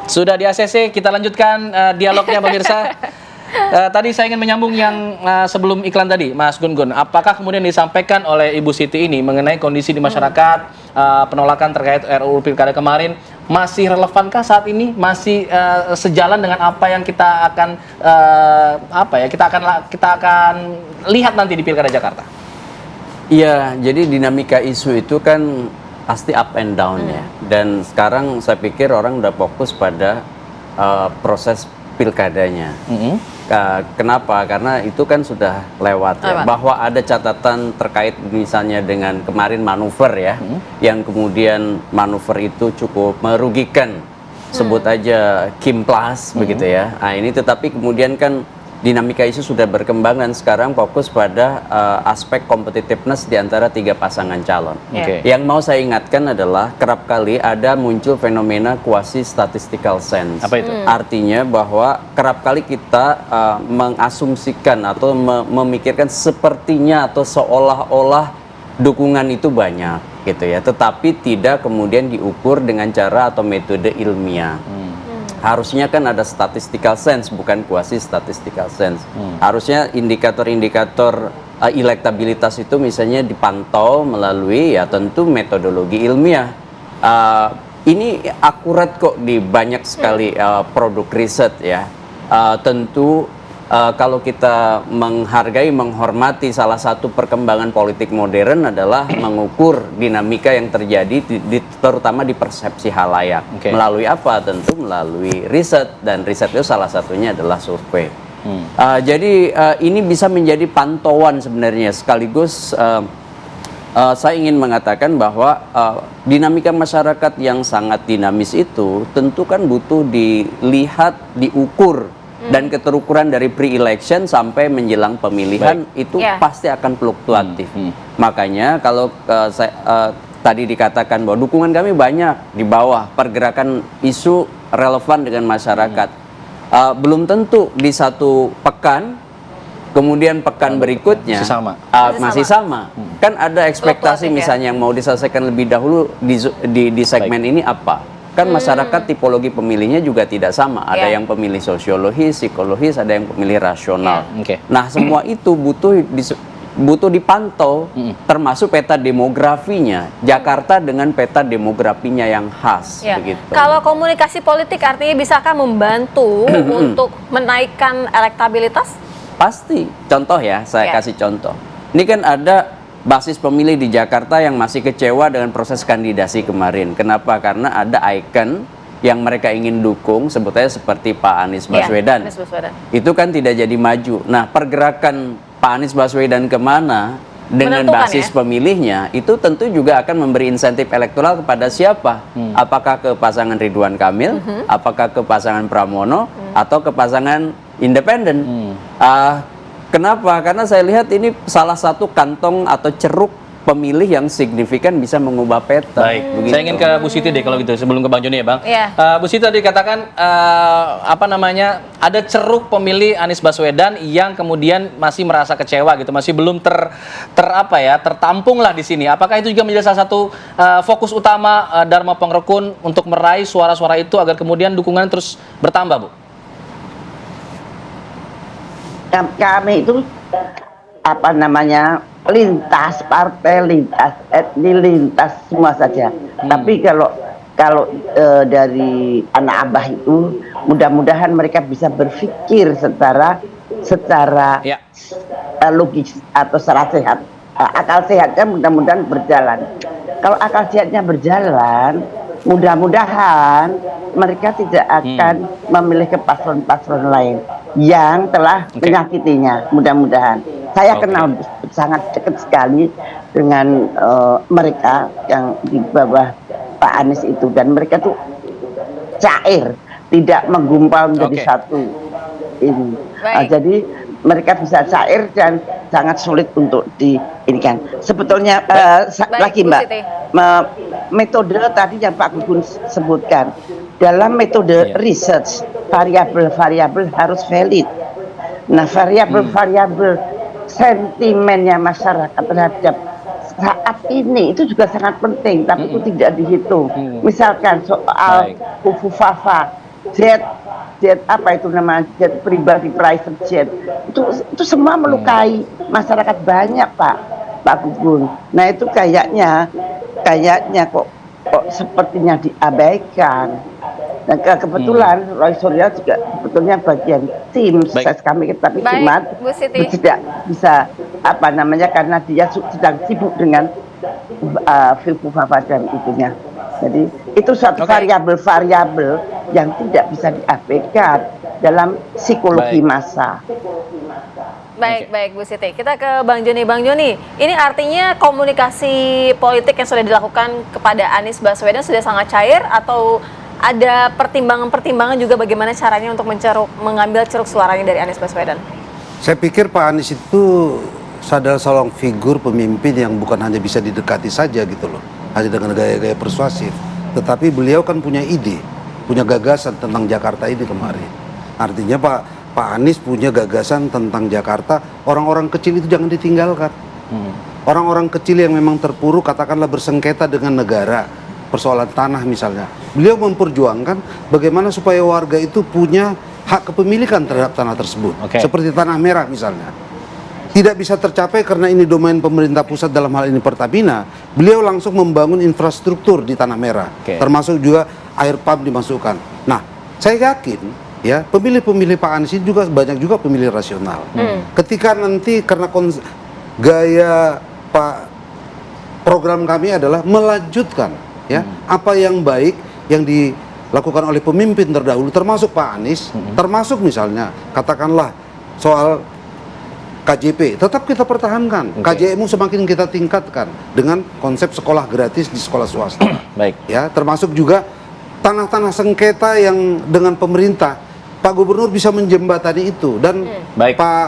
Sudah di ACC, kita lanjutkan dialognya pemirsa. Tadi saya ingin menyambung yang sebelum iklan tadi, Mas Gun-Gun. Apakah kemudian disampaikan oleh Ibu Siti ini mengenai kondisi di masyarakat, penolakan terkait RUU Pilkada kemarin, masih relevankah saat ini? Masih sejalan dengan apa yang kita akan kita akan lihat nanti di Pilkada Jakarta? Iya, jadi dinamika isu itu kan pasti up and down ya. Dan sekarang saya pikir orang udah fokus pada proses pilkadanya. Kenapa? Karena itu kan sudah lewat ya. Bahwa ada catatan terkait misalnya dengan kemarin manuver ya, yang kemudian manuver itu cukup merugikan, sebut aja Kim Plus begitu ya. Nah ini tetapi kemudian kan dinamika isu sudah berkembang dan sekarang fokus pada aspek competitiveness di antara 3 pasangan calon. Yang mau saya ingatkan adalah kerap kali ada muncul fenomena quasi statistical sense. Apa itu? Artinya bahwa kerap kali kita mengasumsikan atau memikirkan sepertinya atau seolah-olah dukungan itu banyak gitu ya, tetapi tidak kemudian diukur dengan cara atau metode ilmiah. Harusnya kan ada statistical sense, bukan quasi statistical sense. Harusnya indikator-indikator elektabilitas itu misalnya dipantau melalui ya tentu metodologi ilmiah. Ini akurat kok di banyak sekali produk riset ya. Tentu kalau kita menghargai, menghormati salah satu perkembangan politik modern adalah mengukur dinamika yang terjadi terutama di persepsi halayak. Melalui apa? Tentu melalui riset, dan riset itu salah satunya adalah survei. Jadi ini bisa menjadi pantauan sebenarnya, sekaligus saya ingin mengatakan bahwa dinamika masyarakat yang sangat dinamis itu tentu kan butuh dilihat, diukur, dan keterukuran dari pre-election sampai menjelang pemilihan itu pasti akan fluktuatif. Makanya kalau tadi dikatakan bahwa dukungan kami banyak di bawah, pergerakan isu relevan dengan masyarakat, belum tentu di satu pekan, kemudian pekan berikutnya masih sama. Kan ada ekspektasi misalnya yang mau diselesaikan lebih dahulu di segmen ini apa? Kan masyarakat tipologi pemilihnya juga tidak sama. Ada yang pemilih sosiologis, psikologis, ada yang pemilih rasional. Nah, semua itu butuh dipantau, termasuk peta demografinya. Jakarta dengan peta demografinya yang khas. Begitu. Kalau komunikasi politik artinya bisakah membantu untuk menaikkan elektabilitas? Pasti. Contoh ya, saya kasih contoh. Ini kan ada basis pemilih di Jakarta yang masih kecewa dengan proses kandidasi kemarin. Kenapa? Karena ada ikon yang mereka ingin dukung, sebetulnya seperti Pak Anies Baswedan. Itu kan tidak jadi maju. Nah, pergerakan Pak Anies Baswedan kemana dengan basis pemilihnya, itu tentu juga akan memberi insentif elektoral kepada siapa? Apakah ke pasangan Ridwan Kamil, apakah ke pasangan Pramono, atau ke pasangan independen? Kenapa? Karena saya lihat ini salah satu kantong atau ceruk pemilih yang signifikan bisa mengubah peta. Baik, saya ingin ke Bu Siti deh kalau gitu, sebelum ke Bang Joni ya Bang. Bu Siti tadi katakan ada ceruk pemilih Anies Baswedan yang kemudian masih merasa kecewa gitu, masih belum tertampung lah di sini. Apakah itu juga menjadi salah satu fokus utama Dharma Pengrekun untuk meraih suara-suara itu agar kemudian dukungan terus bertambah, Bu? Kami itu lintas partai, lintas etnis, lintas semua saja. Tapi kalau dari anak abah itu mudah-mudahan mereka bisa berpikir secara logis atau secara sehat. Akal sehatnya mudah-mudahan berjalan. Kalau akal sehatnya berjalan, mudah-mudahan mereka tidak akan memilih ke paslon-paslon lain yang telah menyakitinya. Mudah-mudahan. Saya kenal sangat dekat sekali dengan mereka yang di bawah Pak Anies itu, dan mereka tuh cair, tidak menggumpal menjadi satu ini. Jadi mereka bisa cair dan sangat sulit untuk diinikan. Sebetulnya lagi Mbak, metode tadi yang Pak Gun sebutkan, dalam metode research variabel-variabel harus valid. Nah, variabel-variabel sentimennya masyarakat terhadap saat ini itu juga sangat penting, tapi itu tidak dihitung. Misalkan soal Ufu Fafa, jet apa itu namanya, jet pribadi, private jet, itu semua melukai masyarakat banyak, Pak Gugun. Nah itu kayaknya kok sepertinya diabaikan. Dan kebetulan Roy Suryo juga sebetulnya bagian tim sukses kami, tapi cuma tidak bisa apa namanya karena dia sedang sibuk dengan Vipu Vafa dan itunya. Jadi itu suatu variabel-variabel yang tidak bisa diabaikan dalam psikologi massa. Baik Bu Siti. Kita ke Bang Joni. Bang Joni, ini artinya komunikasi politik yang sudah dilakukan kepada Anies Baswedan sudah sangat cair atau ada pertimbangan-pertimbangan juga bagaimana caranya untuk mengambil ceruk suaranya dari Anies Baswedan? Saya pikir Pak Anies itu adalah seorang figur pemimpin yang bukan hanya bisa didekati saja gitu loh, hanya dengan gaya-gaya persuasif, tetapi beliau kan punya ide, punya gagasan tentang Jakarta ini kemarin. Artinya Pak Anies punya gagasan tentang Jakarta, orang-orang kecil itu jangan ditinggalkan. Orang-orang kecil yang memang terpuruk, katakanlah bersengketa dengan negara, persoalan tanah misalnya. Beliau memperjuangkan bagaimana supaya warga itu punya hak kepemilikan terhadap tanah tersebut. Seperti tanah merah misalnya. Tidak bisa tercapai karena ini domain pemerintah pusat, dalam hal ini Pertamina. Beliau langsung membangun infrastruktur di tanah merah. Termasuk juga air pump dimasukkan. Nah, saya yakin ya pemilih-pemilih Pak Anies ini juga banyak juga pemilih rasional. Ketika nanti karena gaya program kami adalah melanjutkan ya apa yang baik yang dilakukan oleh pemimpin terdahulu, termasuk Pak Anies, termasuk misalnya katakanlah soal KJP, tetap kita pertahankan. KJMU semakin kita tingkatkan dengan konsep sekolah gratis di sekolah swasta. Ya, termasuk juga tanah-tanah sengketa yang dengan pemerintah, Pak Gubernur bisa menjembatani itu dan Pak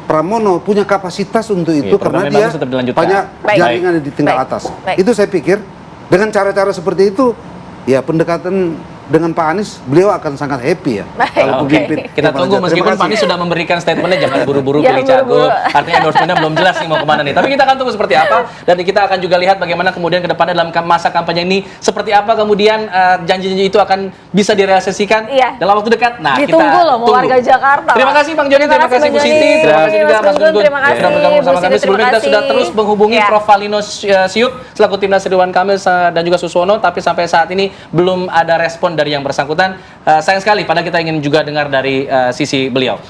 Pramono punya kapasitas untuk itu karena dia banyak jaringan di tingkat atas. Itu saya pikir dengan cara-cara seperti itu, ya pendekatan dengan Pak Anies, beliau akan sangat happy ya. Kalau pemimpin. Kita tunggu meskipun Pak Anies sudah memberikan statementnya jangan buru-buru pilih cagup. Artinya endorsementnya belum jelas nih mau kemana nih. Tapi kita akan tunggu seperti apa dan kita akan juga lihat bagaimana kemudian ke depannya dalam masa kampanye ini seperti apa kemudian janji-janji itu akan bisa direalisasikan dalam waktu dekat. Nah, ditunggu kita loh mau warga Jakarta. Terima kasih Bang Joni, terima kasih Bu Siti, terima kasih juga Mas Gun-Gun sudah bergabung bersama kami. Sebelumnya kita sudah terus menghubungi Prof. Valino Siut selaku timnas Ridwan Kamil dan juga Suswono, tapi sampai saat ini belum ada respon dari yang bersangkutan. Sayang sekali, padahal kita ingin juga dengar dari sisi beliau.